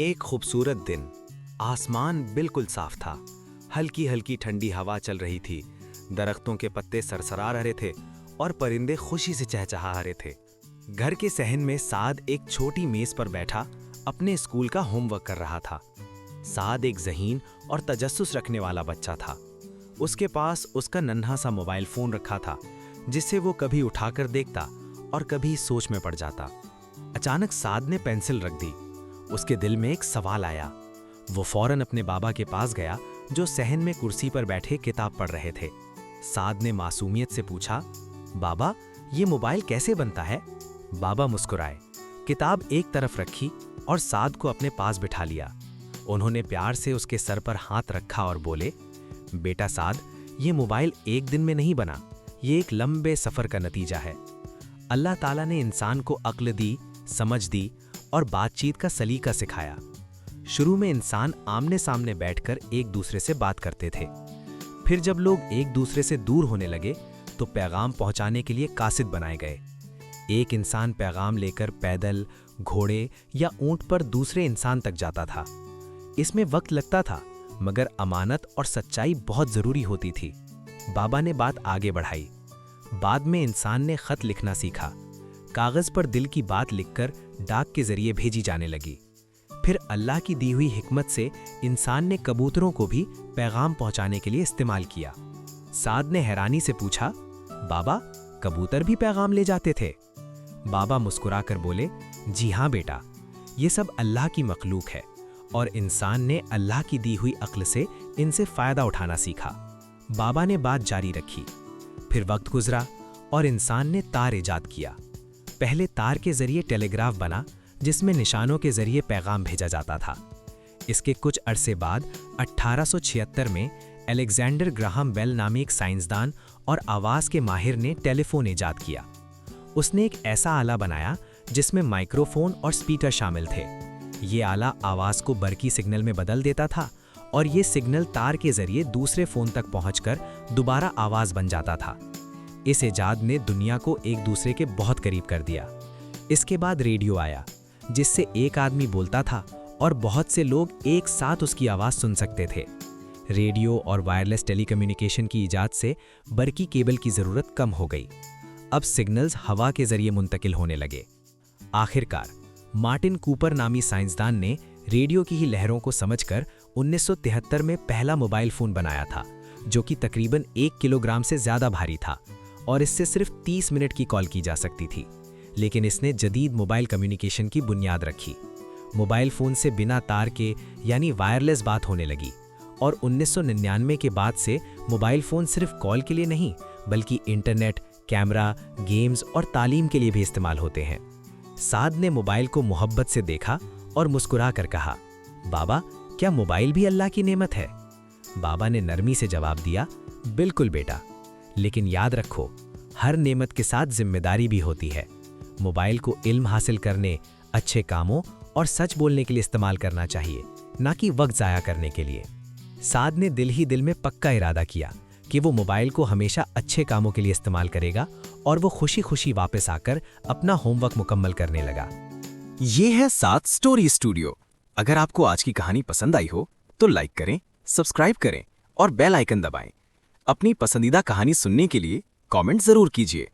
एक खूबसूरत दिन। आसमान बिल्कुल साफ था। हल्की हल्की ठंडी हवा चल रही थी। दरख्तों के पत्ते सरसरा रहे थे और परिंदे खुशी से चहचहा रहे थे। घर के सहन में साद एक छोटी मेज पर बैठा अपने स्कूल का होमवर्क कर रहा था। साद एक ज़हीन और तजस्सुस रखने वाला बच्चा था। उसके पास उसका नन्हा सा मोबाइल फ़ोन रखा था, जिसे वो कभी उठाकर देखता और कभी सोच में पड़ जाता। अचानक साद ने पेंसिल रख दी। उसके दिल में एक सवाल आया। वो फौरन अपने बाबा के पास गया, जो सहन में कुर्सी पर बैठे किताब पढ़ रहे थे। साद ने मासूमियत से पूछा, बाबा, ये मोबाइल कैसे बनता है? बाबा मुस्कुराए, किताब एक तरफ रखी और साद को अपने पास बिठा लिया। उन्होंने प्यार से उसके सर पर हाथ रखा और बोले, बेटा साद, ये मोबाइल एक दिन में नहीं बना, ये एक लंबे सफ़र का नतीजा है। अल्लाह ताला ने इंसान को अक्ल दी, समझ दी और बातचीत का सलीका सिखाया। शुरू में इंसान आमने सामने बैठकर एक दूसरे से बात करते थे। फिर जब लोग एक दूसरे से दूर होने लगे तो पैगाम पहुंचाने के लिए कासिद बनाए गए। एक इंसान पैगाम लेकर पैदल, घोड़े या ऊंट पर दूसरे इंसान तक जाता था। इसमें वक्त लगता था, मगर अमानत और सच्चाई बहुत ज़रूरी होती थी। बाबा ने बात आगे बढ़ाई। बाद में इंसान ने खत लिखना सीखा। कागज़ पर दिल की बात लिखकर डाक के जरिए भेजी जाने लगी। फिर अल्लाह की दी हुई हिकमत से इंसान ने कबूतरों को भी पैगाम पहुंचाने के लिए इस्तेमाल किया। साद ने हैरानी से पूछा, बाबा, कबूतर भी पैगाम ले जाते थे? बाबा मुस्कुराकर बोले, जी हाँ बेटा, ये सब अल्लाह की मखलूक है और इंसान ने अल्लाह की दी हुई अक्ल से इनसे फ़ायदा उठाना सीखा। बाबा ने बात जारी रखी। फिर वक्त गुजरा और इंसान ने तार ईजाद किया। पहले तार के जरिए टेलीग्राफ बना, जिसमें निशानों के जरिए पैगाम भेजा जाता था। इसके कुछ अरसे बाद 1876 में अलेक्जेंडर ग्राहम बेल नामी एक साइंसदान और आवाज़ के माहिर ने टेलीफोन ईजाद किया। उसने एक ऐसा आला बनाया जिसमें माइक्रोफोन और स्पीकर शामिल थे। ये आला आवाज़ को बरकी सिग्नल में बदल देता था और ये सिग्नल तार के जरिए दूसरे फ़ोन तक पहुंचकर दोबारा आवाज़ बन जाता था। इस इजाद ने दुनिया को एक दूसरे के बहुत करीब कर दिया। इसके बाद रेडियो आया, जिससे एक आदमी बोलता था और बहुत से लोग एक साथ उसकी आवाज़ सुन सकते थे। रेडियो और वायरलेस टेलीकम्युनिकेशन की इजाद से बरकी केबल की ज़रूरत कम हो गई। अब सिग्नल्स हवा के जरिए मुंतकिल होने लगे। आखिरकार मार्टिन कूपर नामी साइंसदान ने रेडियो की ही लहरों को समझकर 1973 में पहला मोबाइल फ़ोन बनाया था, जो कि तकरीबन 1 किलोग्राम से ज़्यादा भारी था और इससे सिर्फ 30 मिनट की कॉल की जा सकती थी। लेकिन इसने जदीद मोबाइल कम्युनिकेशन की बुनियाद रखी। मोबाइल फ़ोन से बिना तार के यानी वायरलेस बात होने लगी और 1999 के बाद से मोबाइल फ़ोन सिर्फ कॉल के लिए नहीं, बल्कि इंटरनेट, कैमरा, गेम्स और तालीम के लिए भी इस्तेमाल होते हैं। साद ने मोबाइल को मोहब्बत से देखा और मुस्कुरा कर कहा, बाबा, क्या मोबाइल भी अल्लाह की नेमत है? बाबा ने नरमी से जवाब दिया, बिल्कुल बेटा, लेकिन याद रखो, हर नेमत के साथ जिम्मेदारी भी होती है। मोबाइल को इल्म हासिल करने, अच्छे कामों और सच बोलने के लिए इस्तेमाल करना चाहिए, ना कि वक्त ज़ाया करने के लिए। साद ने दिल ही दिल में पक्का इरादा किया कि वो मोबाइल को हमेशा अच्छे कामों के लिए इस्तेमाल करेगा और वो खुशी खुशी वापस आकर अपना होमवर्क मुकम्मल करने लगा। ये है साद स्टोरी स्टूडियो। अगर आपको आज की कहानी पसंद आई हो तो लाइक करें, सब्सक्राइब करें और बेल आइकन दबाएं। अपनी पसंदीदा कहानी सुनने के लिए कमेंट जरूर कीजिए।